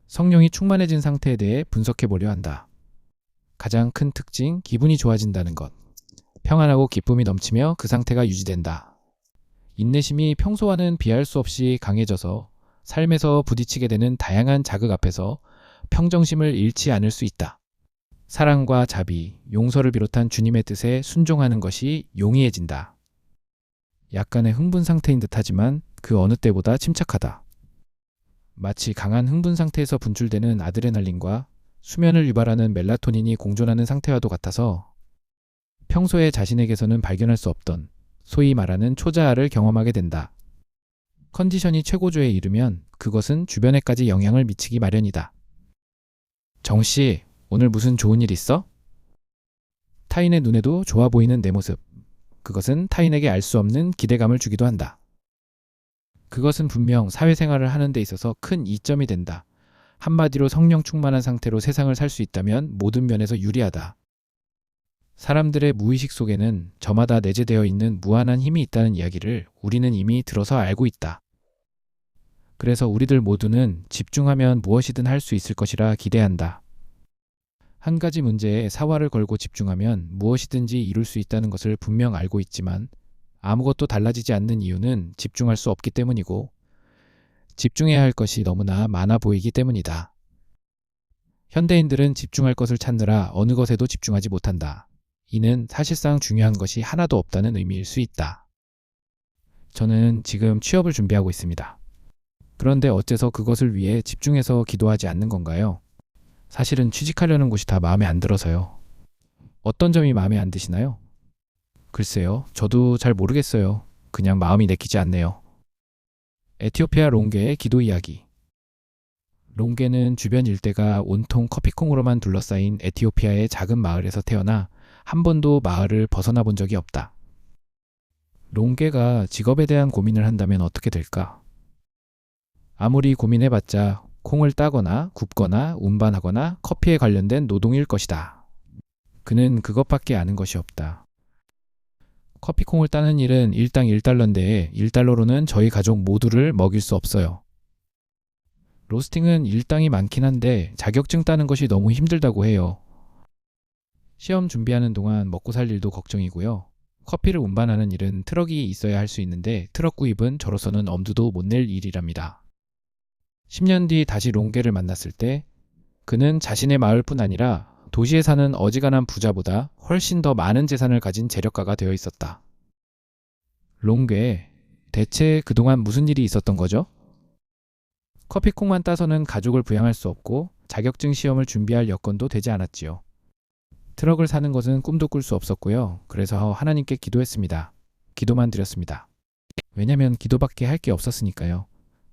성령이 충만해진 상태에 대해 분석해 보려 한다. 가장 큰 특징, 기분이 좋아진다는 것. 평안하고 기쁨이 넘치며 그 상태가 유지된다. 인내심이 평소와는 비할 수 없이 강해져서 삶에서 부딪히게 되는 다양한 자극 앞에서 평정심을 잃지 않을 수 있다. 사랑과 자비, 용서를 비롯한 주님의 뜻에 순종하는 것이 용이해진다. 약간의 흥분 상태인 듯하지만 그 어느 때보다 침착하다. 마치 강한 흥분 상태에서 분출되는 아드레날린과 수면을 유발하는 멜라토닌이 공존하는 상태와도 같아서 평소에 자신에게서는 발견할 수 없던 소위 말하는 초자아를 경험하게 된다. 컨디션이 최고조에 이르면 그것은 주변에까지 영향을 미치기 마련이다. 정씨, 오늘 무슨 좋은 일 있어? 타인의 눈에도 좋아 보이는 내 모습. 그것은 타인에게 알 수 없는 기대감을 주기도 한다. 그것은 분명 사회생활을 하는 데 있어서 큰 이점이 된다. 한마디로 성령 충만한 상태로 세상을 살 수 있다면 모든 면에서 유리하다. 사람들의 무의식 속에는 저마다 내재되어 있는 무한한 힘이 있다는 이야기를 우리는 이미 들어서 알고 있다. 그래서 우리들 모두는 집중하면 무엇이든 할 수 있을 것이라 기대한다. 한 가지 문제에 사활을 걸고 집중하면 무엇이든지 이룰 수 있다는 것을 분명 알고 있지만 아무것도 달라지지 않는 이유는 집중할 수 없기 때문이고 집중해야 할 것이 너무나 많아 보이기 때문이다. 현대인들은 집중할 것을 찾느라 어느 것에도 집중하지 못한다. 이는 사실상 중요한 것이 하나도 없다는 의미일 수 있다. 저는 지금 취업을 준비하고 있습니다. 그런데 어째서 그것을 위해 집중해서 기도하지 않는 건가요? 사실은 취직하려는 곳이 다 마음에 안 들어서요. 어떤 점이 마음에 안 드시나요? 글쎄요, 저도 잘 모르겠어요. 그냥 마음이 내키지 않네요. 에티오피아 롱게의 기도 이야기. 롱게는 주변 일대가 온통 커피콩으로만 둘러싸인 에티오피아의 작은 마을에서 태어나 한 번도 마을을 벗어나 본 적이 없다. 롱게가 직업에 대한 고민을 한다면 어떻게 될까? 아무리 고민해봤자 콩을 따거나 굽거나 운반하거나 커피에 관련된 노동일 것이다. 그는 그것밖에 아는 것이 없다. 커피콩을 따는 일은 일당 1달러인데 1달러로는 저희 가족 모두를 먹일 수 없어요. 로스팅은 일당이 많긴 한데 자격증 따는 것이 너무 힘들다고 해요. 시험 준비하는 동안 먹고 살 일도 걱정이고요. 커피를 운반하는 일은 트럭이 있어야 할 수 있는데 트럭 구입은 저로서는 엄두도 못 낼 일이랍니다. 10년 뒤 다시 롱게를 만났을 때 그는 자신의 마을뿐 아니라 도시에 사는 어지간한 부자보다 훨씬 더 많은 재산을 가진 재력가가 되어 있었다. 롱게, 대체 그동안 무슨 일이 있었던 거죠? 커피콩만 따서는 가족을 부양할 수 없고 자격증 시험을 준비할 여건도 되지 않았지요. 트럭을 사는 것은 꿈도 꿀 수 없었고요. 그래서 하나님께 기도했습니다. 기도만 드렸습니다. 왜냐면 기도밖에 할 게 없었으니까요.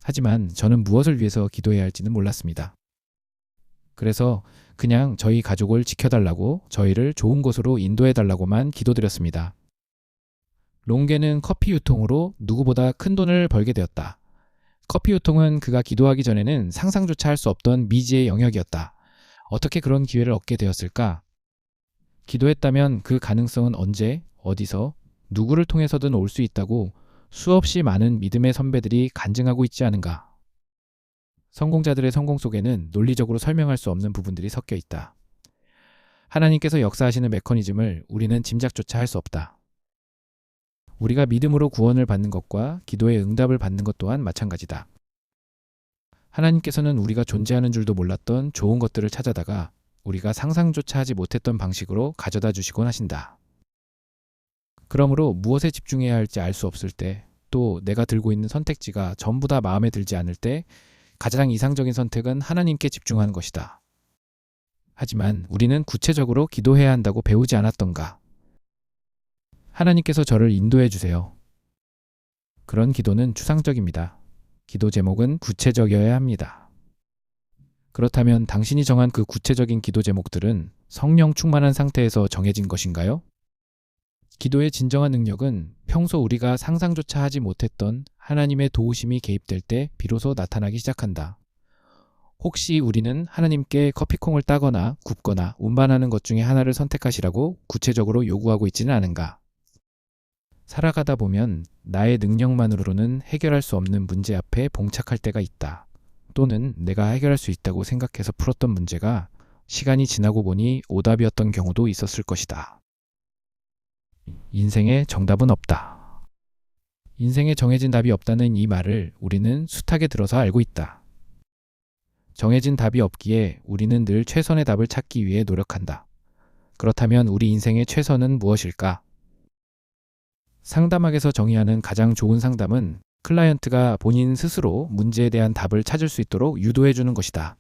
하지만 저는 무엇을 위해서 기도해야 할지는 몰랐습니다. 그래서 그냥 저희 가족을 지켜달라고 저희를 좋은 곳으로 인도해달라고만 기도드렸습니다. 롱게는 커피 유통으로 누구보다 큰 돈을 벌게 되었다. 커피 유통은 그가 기도하기 전에는 상상조차 할 수 없던 미지의 영역이었다. 어떻게 그런 기회를 얻게 되었을까? 기도했다면 그 가능성은 언제, 어디서, 누구를 통해서든 올 수 있다고 수없이 많은 믿음의 선배들이 간증하고 있지 않은가. 성공자들의 성공 속에는 논리적으로 설명할 수 없는 부분들이 섞여 있다. 하나님께서 역사하시는 메커니즘을 우리는 짐작조차 할 수 없다. 우리가 믿음으로 구원을 받는 것과 기도의 응답을 받는 것 또한 마찬가지다. 하나님께서는 우리가 존재하는 줄도 몰랐던 좋은 것들을 찾아다가 우리가 상상조차 하지 못했던 방식으로 가져다 주시곤 하신다. 그러므로 무엇에 집중해야 할지 알 수 없을 때, 또 내가 들고 있는 선택지가 전부 다 마음에 들지 않을 때 가장 이상적인 선택은 하나님께 집중하는 것이다. 하지만 우리는 구체적으로 기도해야 한다고 배우지 않았던가? 하나님께서 저를 인도해 주세요. 그런 기도는 추상적입니다. 기도 제목은 구체적이어야 합니다. 그렇다면 당신이 정한 그 구체적인 기도 제목들은 성령 충만한 상태에서 정해진 것인가요? 기도의 진정한 능력은 평소 우리가 상상조차 하지 못했던 하나님의 도우심이 개입될 때 비로소 나타나기 시작한다. 혹시 우리는 하나님께 커피콩을 따거나 굽거나 운반하는 것 중에 하나를 선택하시라고 구체적으로 요구하고 있지는 않은가? 살아가다 보면 나의 능력만으로는 해결할 수 없는 문제 앞에 봉착할 때가 있다. 또는 내가 해결할 수 있다고 생각해서 풀었던 문제가 시간이 지나고 보니 오답이었던 경우도 있었을 것이다. 인생에 정답은 없다. 인생에 정해진 답이 없다는 이 말을 우리는 숱하게 들어서 알고 있다. 정해진 답이 없기에 우리는 늘 최선의 답을 찾기 위해 노력한다. 그렇다면 우리 인생의 최선은 무엇일까? 상담학에서 정의하는 가장 좋은 상담은 클라이언트가 본인 스스로 문제에 대한 답을 찾을 수 있도록 유도해 주는 것이다.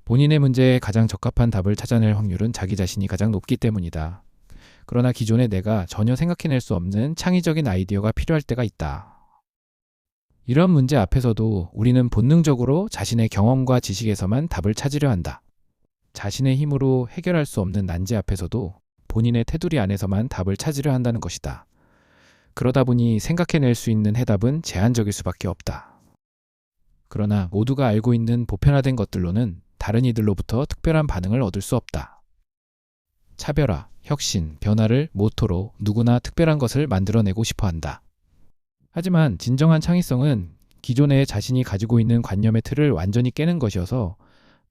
본인의 문제에 가장 적합한 답을 찾아낼 확률은 자기 자신이 가장 높기 때문이다. 그러나 기존에 내가 전혀 생각해낼 수 없는 창의적인 아이디어가 필요할 때가 있다. 이런 문제 앞에서도 우리는 본능적으로 자신의 경험과 지식에서만 답을 찾으려 한다. 자신의 힘으로 해결할 수 없는 난제 앞에서도 본인의 테두리 안에서만 답을 찾으려 한다는 것이다. 그러다 보니 생각해낼 수 있는 해답은 제한적일 수밖에 없다. 그러나 모두가 알고 있는 보편화된 것들로는 다른 이들로부터 특별한 반응을 얻을 수 없다. 차별화, 혁신, 변화를 모토로 누구나 특별한 것을 만들어내고 싶어 한다. 하지만 진정한 창의성은 기존에 자신이 가지고 있는 관념의 틀을 완전히 깨는 것이어서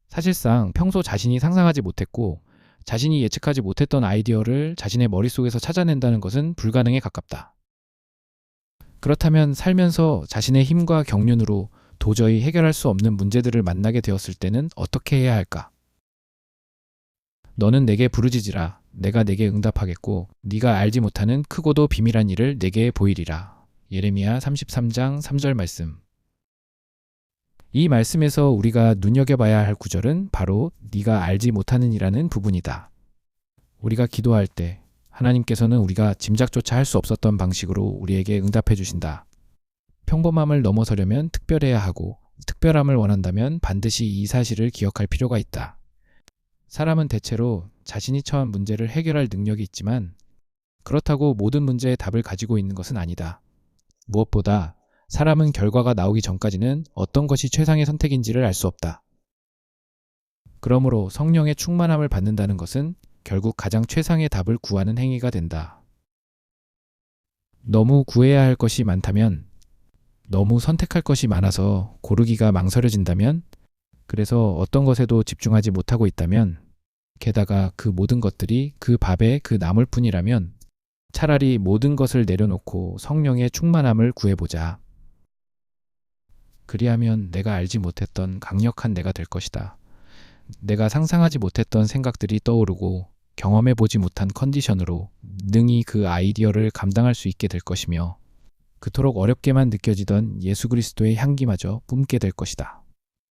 사실상 평소 자신이 상상하지 못했고 자신이 예측하지 못했던 아이디어를 자신의 머릿속에서 찾아낸다는 것은 불가능에 가깝다. 그렇다면 살면서 자신의 힘과 경륜으로 도저히 해결할 수 없는 문제들을 만나게 되었을 때는 어떻게 해야 할까? 너는 내게 부르짖으라. 내가 내게 응답하겠고 네가 알지 못하는 크고도 비밀한 일을 내게 보이리라. 예레미야 33장 3절 말씀. 이 말씀에서 우리가 눈여겨봐야 할 구절은 바로 네가 알지 못하는 이라는 부분이다. 우리가 기도할 때 하나님께서는 우리가 짐작조차 할 수 없었던 방식으로 우리에게 응답해 주신다. 평범함을 넘어서려면 특별해야 하고 특별함을 원한다면 반드시 이 사실을 기억할 필요가 있다. 사람은 대체로 자신이 처한 문제를 해결할 능력이 있지만 그렇다고 모든 문제의 답을 가지고 있는 것은 아니다. 무엇보다 사람은 결과가 나오기 전까지는 어떤 것이 최상의 선택인지를 알 수 없다. 그러므로 성령의 충만함을 받는다는 것은 결국 가장 최상의 답을 구하는 행위가 된다. 너무 구해야 할 것이 많다면, 너무 선택할 것이 많아서 고르기가 망설여진다면, 그래서 어떤 것에도 집중하지 못하고 있다면, 게다가 그 모든 것들이 그 밥에 그 나물 뿐이라면 차라리 모든 것을 내려놓고 성령의 충만함을 구해보자. 그리하면 내가 알지 못했던 강력한 내가 될 것이다. 내가 상상하지 못했던 생각들이 떠오르고 경험해보지 못한 컨디션으로 능히 그 아이디어를 감당할 수 있게 될 것이며 그토록 어렵게만 느껴지던 예수 그리스도의 향기마저 뿜게 될 것이다.